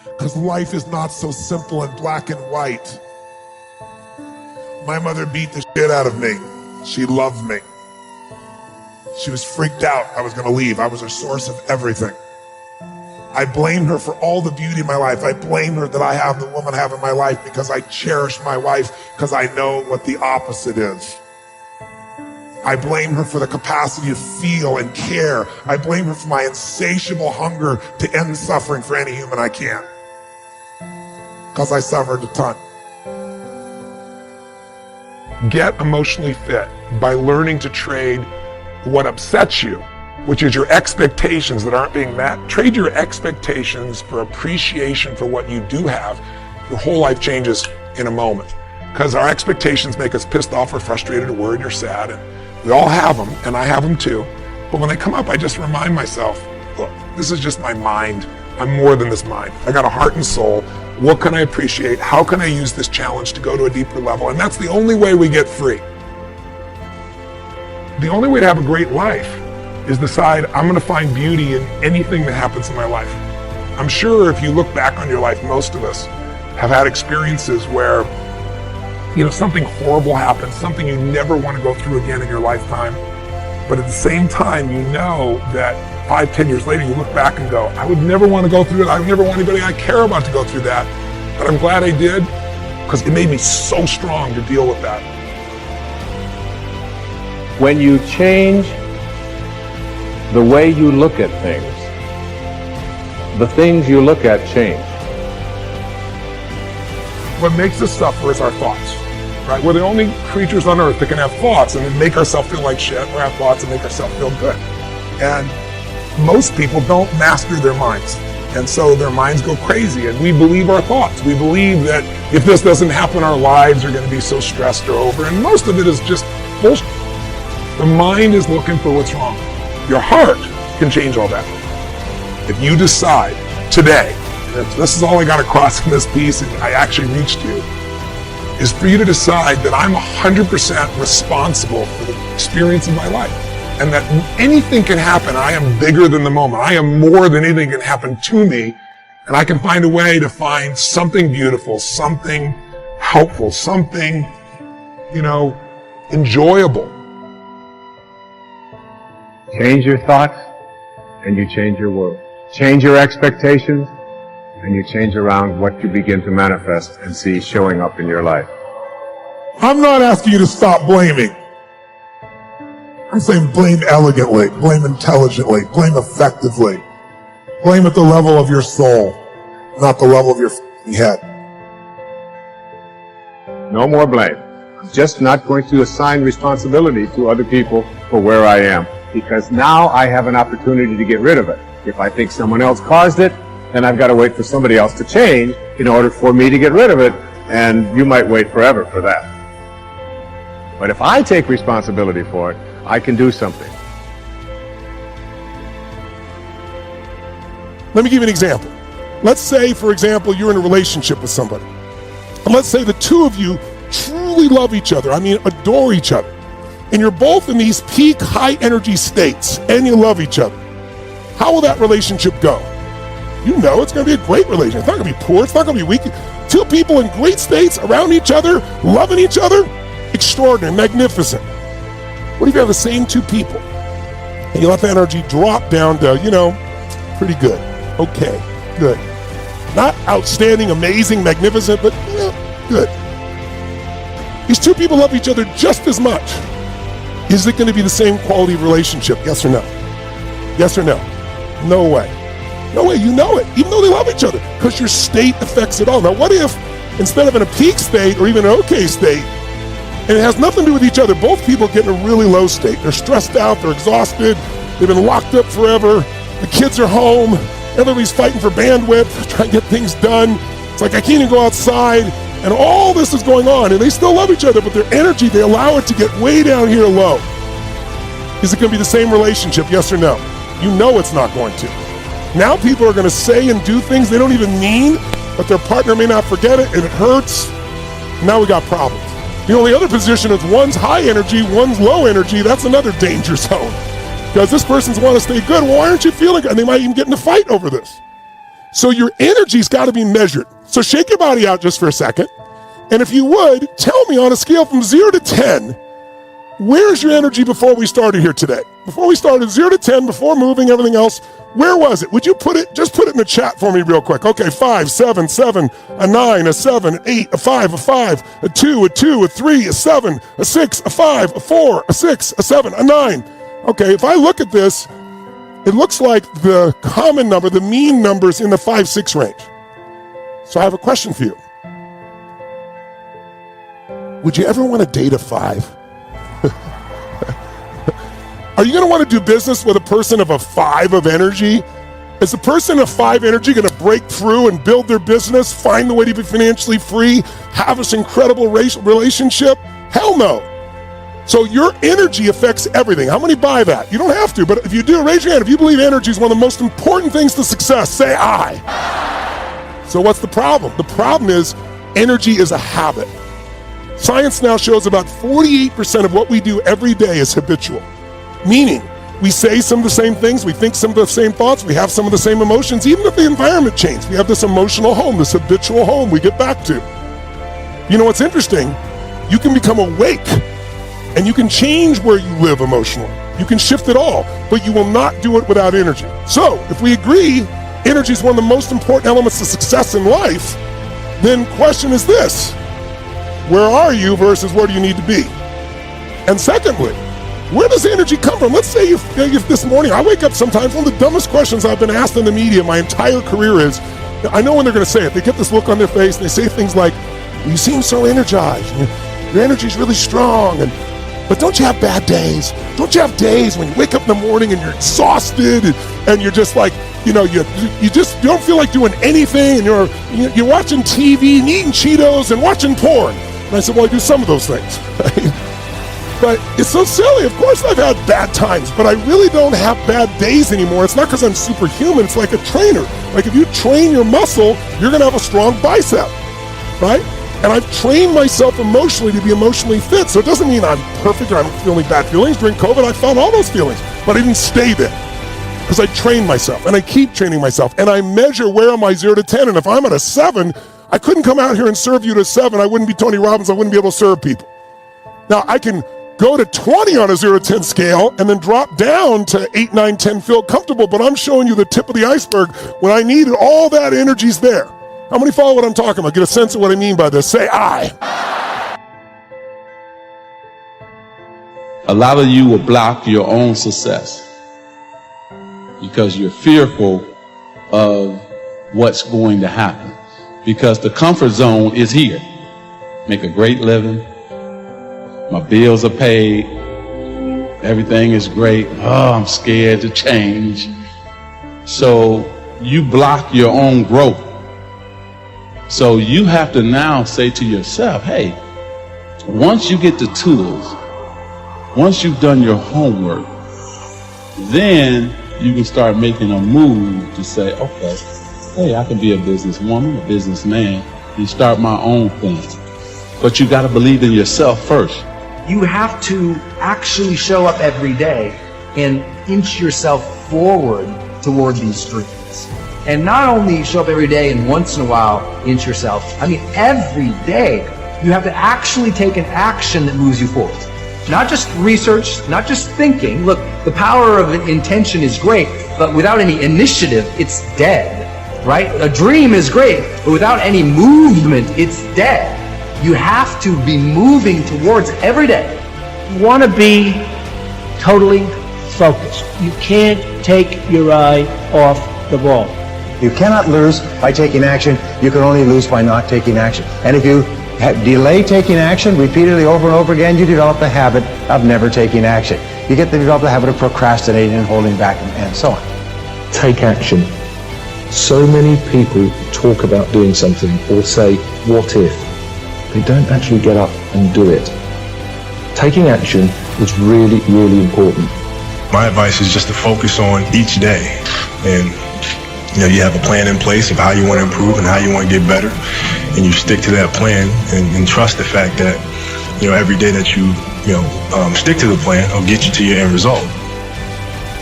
Because life is not so simple and black and white. My mother beat the shit out of me. She loved me. She was freaked out I was gonna leave. I was her source of everything. I blame her for all the beauty in my life. I blame her that I have the woman I have in my life because I cherish my wife, because I know what the opposite is. I blame her for the capacity to feel and care. I blame her for my insatiable hunger to end suffering for any human I can. Because I suffered a ton. Get emotionally fit by learning to trade what upsets you, which is your expectations that aren't being met. Trade your expectations for appreciation for what you do have. Your whole life changes in a moment. Because our expectations make us pissed off or frustrated or worried or sad. And we all have them, and I have them too. But when they come up, I just remind myself, look, this is just my mind. I'm more than this mind. I got a heart and soul. What can I appreciate? How can I use this challenge to go to a deeper level? And that's the only way we get free. The only way to have a great life is decide I'm going to find beauty in anything that happens in my life. I'm sure if you look back on your life, most of us have had experiences where, something horrible happens, something you never want to go through again in your lifetime. But at the same time, you know that 5-10 years later, you look back and go, I would never want to go through it. I would never want anybody I care about to go through that. But I'm glad I did, because it made me so strong to deal with that. When you change the way you look at things, the things you look at change. What makes us suffer is our thoughts, right? We're the only creatures on earth that can have thoughts and then make ourselves feel like shit, or have thoughts and make ourselves feel good. And most people don't master their minds. And so their minds go crazy, and we believe our thoughts. We believe that if this doesn't happen, our lives are going to be so stressed or over. And most of it is just bullshit. The mind is looking for what's wrong. Your heart can change all that. If you decide today, and this is all I got across in this piece, and I actually reached you, is for you to decide that I'm 100% responsible for the experience of my life. And that anything can happen. I am bigger than the moment. I am more than anything can happen to me. And I can find a way to find something beautiful, something helpful, something, enjoyable. Change your thoughts, and you change your world. Change your expectations, and you change around what you begin to manifest and see showing up in your life. I'm not asking you to stop blaming. I'm saying blame elegantly, blame intelligently, blame effectively. Blame at the level of your soul, not the level of your head. No more blame. I'm just not going to assign responsibility to other people for where I am, because now I have an opportunity to get rid of it. If I think someone else caused it, then I've got to wait for somebody else to change in order for me to get rid of it, and you might wait forever for that. But if I take responsibility for it, I can do something. Let me give you an example. Let's say, for example, you're in a relationship with somebody. And let's say the two of you truly love each other. I mean, adore each other. And you're both in these peak high energy states, and you love each other. How will that relationship go? It's going to be a great relationship. It's not going to be poor. It's not going to be weak. Two people in great states around each other, loving each other. Extraordinary, magnificent. What if you have the same two people and you let the energy drop down to, pretty good, okay, good. Not outstanding, amazing, magnificent, but good. These two people love each other just as much. Is it going to be the same quality of relationship? Yes or no? Yes or no? No way. No way, you know it, even though they love each other, because your state affects it all. Now, what if instead of in a peak state or even an okay state, and it has nothing to do with each other, both people get in a really low state. They're stressed out, they're exhausted, they've been locked up forever, the kids are home, everybody's fighting for bandwidth, trying to get things done. It's like I can't even go outside, and all this is going on, and they still love each other, but their energy, they allow it to get way down here low. Is it going to be the same relationship, yes or no? You know it's not going to. Now people are going to say and do things they don't even mean, but their partner may not forget it, and it hurts. Now we got problems. The only other position is one's high energy, one's low energy. That's another danger zone. Because this person's want to stay good. Well, why aren't you feeling good? And they might even get in a fight over this. So your energy's got to be measured. So shake your body out just for a second. And if you would, tell me on a scale from 0 to 10, where's your energy before we started here today? Before we started, 0 to 10, before moving, everything else, where was it? Would you just put it in the chat for me real quick. Okay, 5, 7, 7, a 9, a 7, 8, a 5, a 5, a 2, a 2, a 3, a 7, a 6, a 5, a 4, a 6, a 7, a 9. Okay, if I look at this, it looks like the common number, the mean number's in the 5, 6 range. So I have a question for you. Would you ever want to date a 5? Are you going to want to do business with a person of a 5 of energy? Is the person of 5 energy going to break through and build their business, find the way to be financially free, have this incredible relationship? Hell no. So your energy affects everything. How many buy that? You don't have to, but if you do, raise your hand. If you believe energy is one of the most important things to success, say I. So what's the problem? The problem is energy is a habit. Science now shows about 48% of what we do every day is habitual. Meaning, we say some of the same things, we think some of the same thoughts, we have some of the same emotions, even if the environment changed. We have this emotional home, this habitual home we get back to. You know what's interesting? You can become awake and you can change where you live emotionally. You can shift it all, but you will not do it without energy. So, if we agree energy is one of the most important elements to success in life, then question is this: where are you versus where do you need to be? And secondly, where does energy come from? Let's say if this morning, I wake up sometimes, one of the dumbest questions I've been asked in the media my entire career is, I know when they're going to say it, they get this look on their face and they say things like, you seem so energized, your energy's really strong, but don't you have bad days? Don't you have days when you wake up in the morning and you're exhausted and you're just like, you don't feel like doing anything and you're watching TV and eating Cheetos and watching porn? And I said, well, I do some of those things. But it's so silly. Of course I've had bad times, but I really don't have bad days anymore. It's not because I'm superhuman. It's like a trainer. Like if you train your muscle, you're going to have a strong bicep, right? And I've trained myself emotionally to be emotionally fit. So it doesn't mean I'm perfect or I'm feeling bad feelings. During COVID, I felt all those feelings, but I didn't stay there because I trained myself and I keep training myself. And I measure where am I 0 to 10. And if I'm at a 7, I couldn't come out here and serve you to 7. I wouldn't be Tony Robbins. I wouldn't be able to serve people. Now I can go to 20 on a 0 to 10 scale and then drop down to 8, 9, 10, feel comfortable, but I'm showing you the tip of the iceberg. When I need it, all that energy's there. How many follow what I'm talking about? Get a sense of what I mean by this. Say I. A lot of you will block your own success because you're fearful of what's going to happen, because the comfort zone is here. Make a great living. My bills are paid. Everything is great. Oh, I'm scared to change. So you block your own growth. So you have to now say to yourself, hey, once you get the tools, once you've done your homework, then you can start making a move to say, okay, hey, I can be a businesswoman, a businessman, and start my own thing. But you got to believe in yourself first. You have to actually show up every day and inch yourself forward toward these dreams. And not only show up every day and once in a while inch yourself, I mean every day you have to actually take an action that moves you forward. Not just research, not just thinking. Look, the power of intention is great, but without any initiative, it's dead, right? A dream is great, but without any movement, it's dead. You have to be moving towards every day. You want to be totally focused. You can't take your eye off the ball. You cannot lose by taking action. You can only lose by not taking action. And if you delay taking action repeatedly over and over again, you develop the habit of never taking action. You get to develop the habit of procrastinating and holding back and so on. Take action. So many people talk about doing something or say, what if? They don't actually get up and do it. Taking action is really, really important. My advice is just to focus on each day. And you have a plan in place of how you want to improve and how you want to get better. And you stick to that plan and trust the fact that, every day that you stick to the plan will get you to your end result.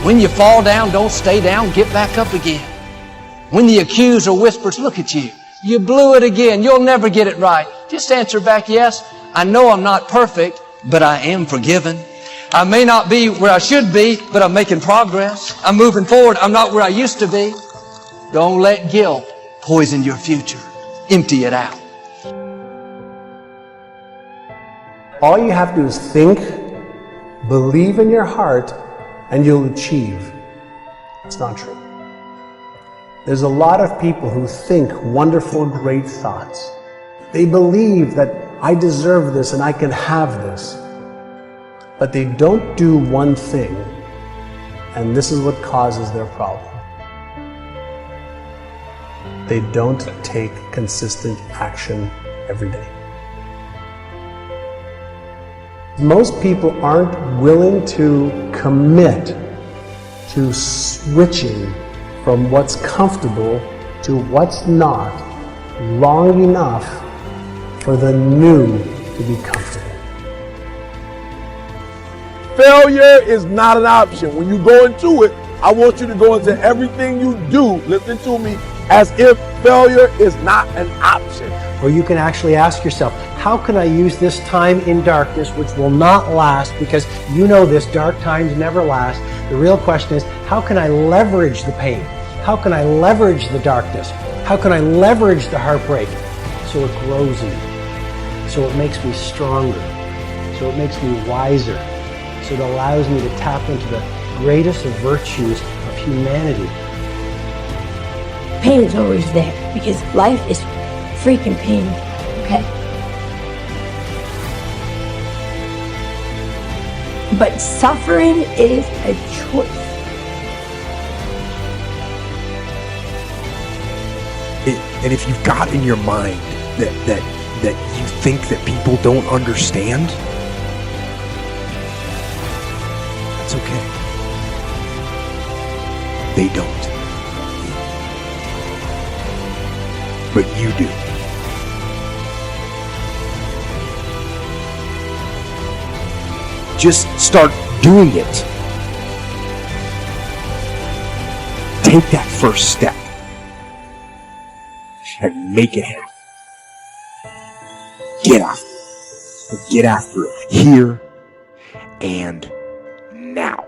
When you fall down, don't stay down, get back up again. When the accuser whispers, look at you. You blew it again. You'll never get it right. Just answer back, yes, I know I'm not perfect, but I am forgiven. I may not be where I should be, but I'm making progress. I'm moving forward. I'm not where I used to be. Don't let guilt poison your future. Empty it out. All you have to do is think, believe in your heart, and you'll achieve. It's not true. There's a lot of people who think wonderful, great thoughts. They believe that I deserve this and I can have this. But they don't do one thing, and this is what causes their problem. They don't take consistent action every day. Most people aren't willing to commit to switching from what's comfortable to what's not long enough for the new to be comfortable. Failure is not an option. When you go into it, I want you to go into everything you do, listen to me, as if failure is not an option. Or you can actually ask yourself, how can I use this time in darkness, which will not last, because you know this, dark times never last. The real question is, how can I leverage the pain? How can I leverage the darkness? How can I leverage the heartbreak so it grows in me? So it makes me stronger. So it makes me wiser. So it allows me to tap into the greatest of virtues of humanity. Pain is always there because life is freaking pain, okay? But suffering is a choice. And if you've got in your mind that you think that people don't understand, that's okay. They don't. But you do. Just start doing it. Take that first step and make it happen. Get after it. Get after it here and now.